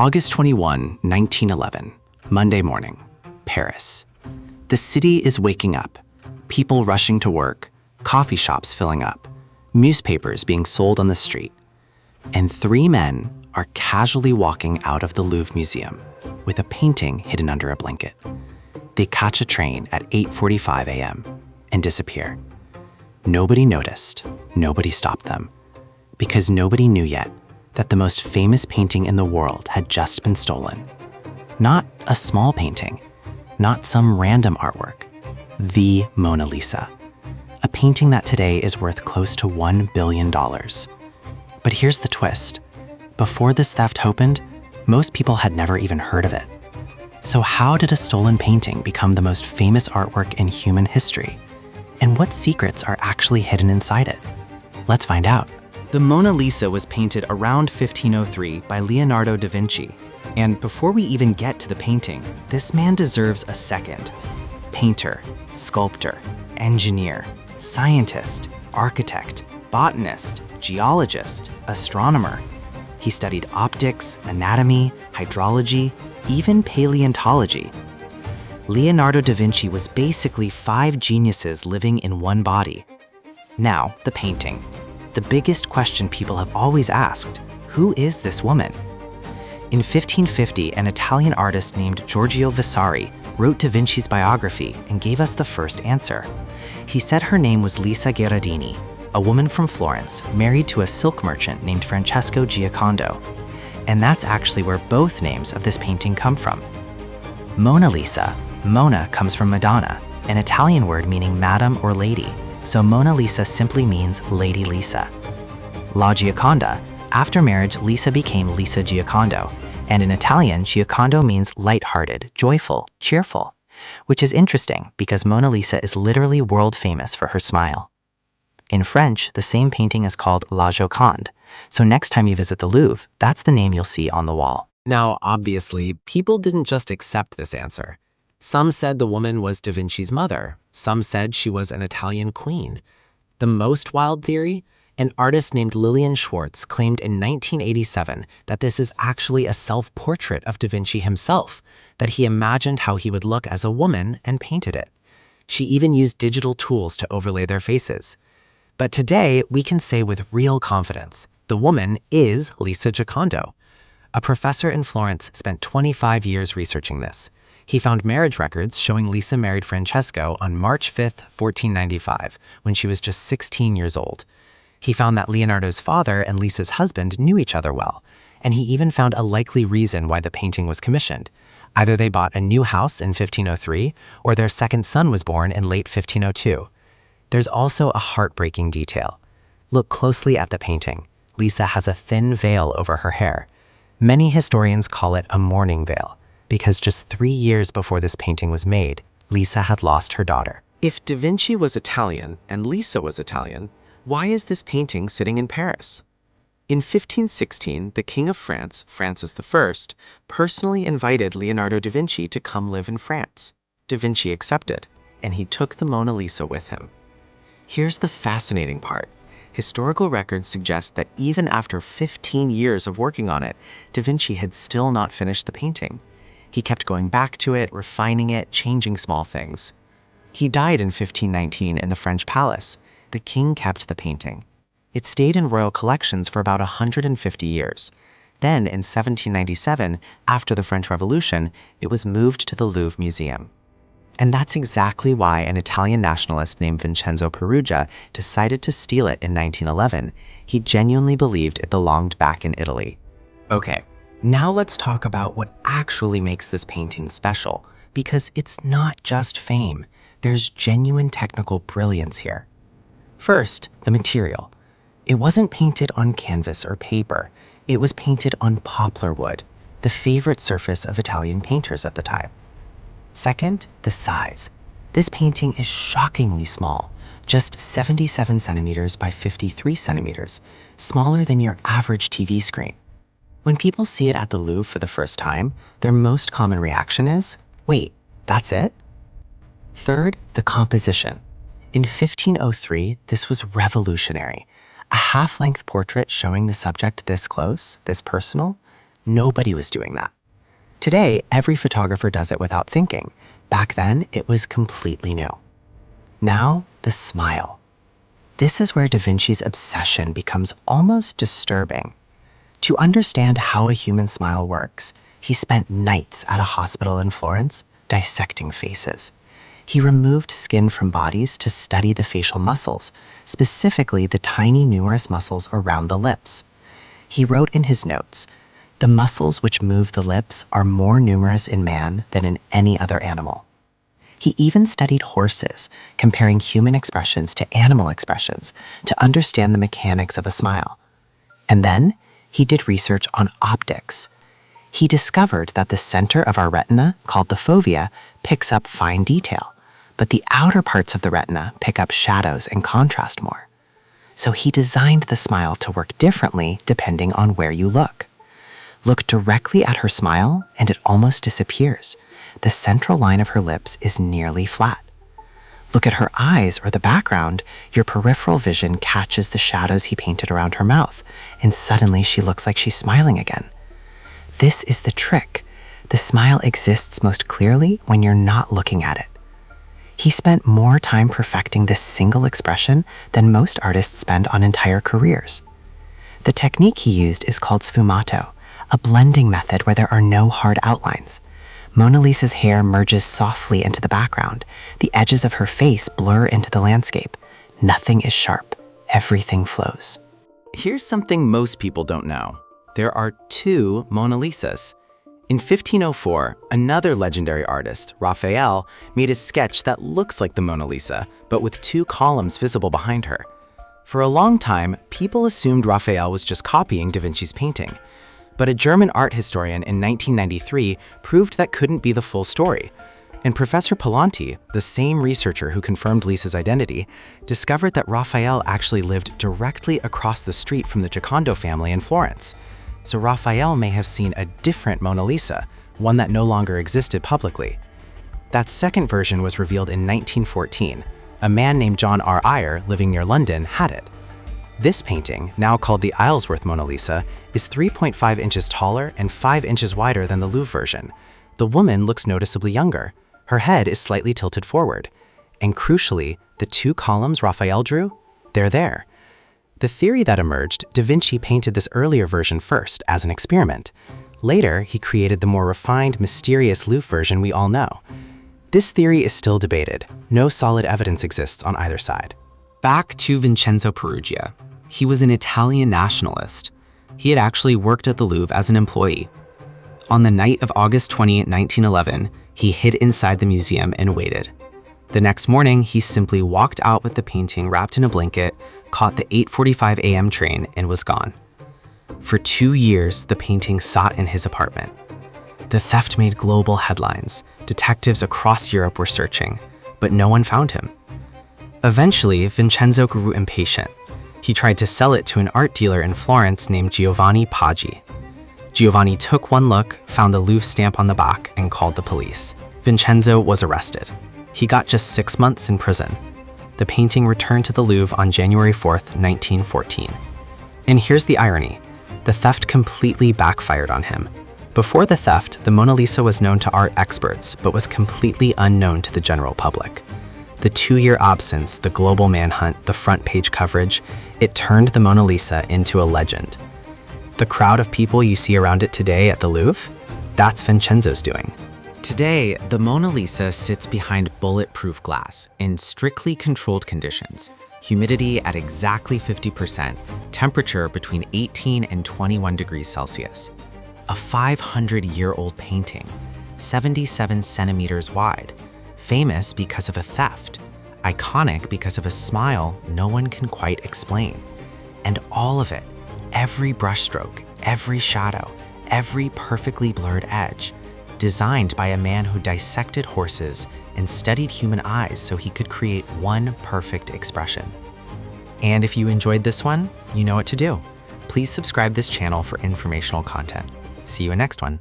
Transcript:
August 21, 1911, Monday morning, Paris. The city is waking up, people rushing to work, coffee shops filling up, newspapers being sold on the street. And three men are casually walking out of the Louvre Museum with a painting hidden under a blanket. They catch a train at 8:45 a.m. and disappear. Nobody noticed, nobody stopped them, because nobody knew yet that the most famous painting in the world had just been stolen. Not a small painting, not some random artwork, the Mona Lisa, a painting that today is worth close to $1 billion. But here's the twist. Before this theft happened, most people had never even heard of it. So how did a stolen painting become the most famous artwork in human history? And what secrets are actually hidden inside it? Let's find out. The Mona Lisa was painted around 1503 by Leonardo da Vinci. And before we even get to the painting, this man deserves a second. Painter, sculptor, engineer, scientist, architect, botanist, geologist, astronomer. He studied optics, anatomy, hydrology, even paleontology. Leonardo da Vinci was basically 5 geniuses living in one body. Now, the painting. The biggest question people have always asked, who is this woman? In 1550, an Italian artist named Giorgio Vasari wrote Da Vinci's biography and gave us the first answer. He said her name was Lisa Gherardini, a woman from Florence married to a silk merchant named Francesco Giocondo. And that's actually where both names of this painting come from. Mona Lisa, Mona comes from Madonna, an Italian word meaning madam or lady, so Mona Lisa simply means Lady Lisa. La Gioconda, after marriage, Lisa became Lisa Giocondo, and in Italian, Giocondo means light-hearted, joyful, cheerful, which is interesting because Mona Lisa is literally world famous for her smile. In French, the same painting is called La Joconde, so next time you visit the Louvre, that's the name you'll see on the wall. Now, obviously, people didn't just accept this answer. Some said the woman was Da Vinci's mother. Some said she was an Italian queen. The most wild theory? An artist named Lillian Schwartz claimed in 1987 that this is actually a self-portrait of Da Vinci himself, that he imagined how he would look as a woman and painted it. She even used digital tools to overlay their faces. But today, we can say with real confidence, the woman is Lisa Giocondo. A professor in Florence spent 25 years researching this. He found marriage records showing Lisa married Francesco on March 5, 1495, when she was just 16 years old. He found that Leonardo's father and Lisa's husband knew each other well, and he even found a likely reason why the painting was commissioned. Either they bought a new house in 1503, or their second son was born in late 1502. There's also a heartbreaking detail. Look closely at the painting. Lisa has a thin veil over her hair. Many historians call it a mourning veil, because just 3 years before this painting was made, Lisa had lost her daughter. If Da Vinci was Italian and Lisa was Italian, why is this painting sitting in Paris? In 1516, the King of France, Francis I, personally invited Leonardo da Vinci to come live in France. Da Vinci accepted, and he took the Mona Lisa with him. Here's the fascinating part. Historical records suggest that even after 15 years of working on it, Da Vinci had still not finished the painting. He kept going back to it, refining it, changing small things. He died in 1519 in the French palace. The king kept the painting. It stayed in royal collections for about 150 years. Then, in 1797, after the French Revolution, it was moved to the Louvre Museum. And that's exactly why an Italian nationalist named Vincenzo Peruggia decided to steal it in 1911. He genuinely believed it belonged back in Italy. Okay, now let's talk about what actually makes this painting special, because it's not just fame. There's genuine technical brilliance here. First, the material. It wasn't painted on canvas or paper. It was painted on poplar wood, the favorite surface of Italian painters at the time. Second, the size. This painting is shockingly small, just 77 centimeters by 53 centimeters, smaller than your average TV screen. When people see it at the Louvre for the first time, their most common reaction is, wait, that's it? Third, the composition. In 1503, this was revolutionary. A half-length portrait showing the subject this close, this personal, Nobody was doing that. Today, every photographer does it without thinking. Back then, it was completely new. Now, the smile. This is where Da Vinci's obsession becomes almost disturbing. To understand how a human smile works, he spent nights at a hospital in Florence dissecting faces. He removed skin from bodies to study the facial muscles, specifically the tiny numerous muscles around the lips. He wrote in his notes, "The muscles which move the lips are more numerous in man than in any other animal." He even studied horses, comparing human expressions to animal expressions to understand the mechanics of a smile. And then he did research on optics. He discovered that the center of our retina, called the fovea, picks up fine detail, but the outer parts of the retina pick up shadows and contrast more. So he designed the smile to work differently depending on where you look. Look directly at her smile and it almost disappears. The central line of her lips is nearly flat. Look at her eyes or the background, your peripheral vision catches the shadows he painted around her mouth, and suddenly she looks like she's smiling again. This is the trick. The smile exists most clearly when you're not looking at it. He spent more time perfecting this single expression than most artists spend on entire careers. The technique he used is called sfumato, a blending method where there are no hard outlines. Mona Lisa's hair merges softly into the background. The edges of her face blur into the landscape. Nothing is sharp. Everything flows. Here's something most people don't know. There are two Mona Lisas. In 1504, another legendary artist, Raphael, made a sketch that looks like the Mona Lisa, but with two columns visible behind her. For a long time, people assumed Raphael was just copying Da Vinci's painting. But a German art historian in 1993 proved that couldn't be the full story. And Professor Palanti, the same researcher who confirmed Lisa's identity, discovered that Raphael actually lived directly across the street from the Giocondo family in Florence. So Raphael may have seen a different Mona Lisa, one that no longer existed publicly. That second version was revealed in 1914. A man named John R. Eyre, living near London, had it. This painting, now called the Isleworth Mona Lisa, is 3.5 inches taller and 5 inches wider than the Louvre version. The woman looks noticeably younger. Her head is slightly tilted forward. And crucially, the two columns Raphael drew, they're there. The theory that emerged, Da Vinci painted this earlier version first as an experiment. Later, he created the more refined, mysterious Louvre version we all know. This theory is still debated. No solid evidence exists on either side. Back to Vincenzo Peruggia. He was an Italian nationalist. He had actually worked at the Louvre as an employee. On the night of August 20, 1911, he hid inside the museum and waited. The next morning, he simply walked out with the painting wrapped in a blanket, caught the 8:45 a.m. train, and was gone. For 2 years, the painting sat in his apartment. The theft made global headlines. Detectives across Europe were searching, but no one found him. Eventually, Vincenzo grew impatient. He tried to sell it to an art dealer in Florence named Giovanni Paggi. Giovanni took one look, found the Louvre stamp on the back, and called the police. Vincenzo was arrested. He got just 6 months in prison. The painting returned to the Louvre on January 4th, 1914. And here's the irony. The theft completely backfired on him. Before the theft, the Mona Lisa was known to art experts, but was completely unknown to the general public. The 2-year absence, the global manhunt, the front page coverage, it turned the Mona Lisa into a legend. The crowd of people you see around it today at the Louvre, that's Vincenzo's doing. Today, the Mona Lisa sits behind bulletproof glass in strictly controlled conditions. Humidity at exactly 50%, temperature between 18 and 21 degrees Celsius. A 500-year-old painting, 77 centimeters wide. Famous because of a theft, iconic because of a smile no one can quite explain. And all of it, every brushstroke, every shadow, every perfectly blurred edge, designed by a man who dissected horses and studied human eyes so he could create one perfect expression. And if you enjoyed this one, you know what to do. Please subscribe this channel for informational content. See you in next one.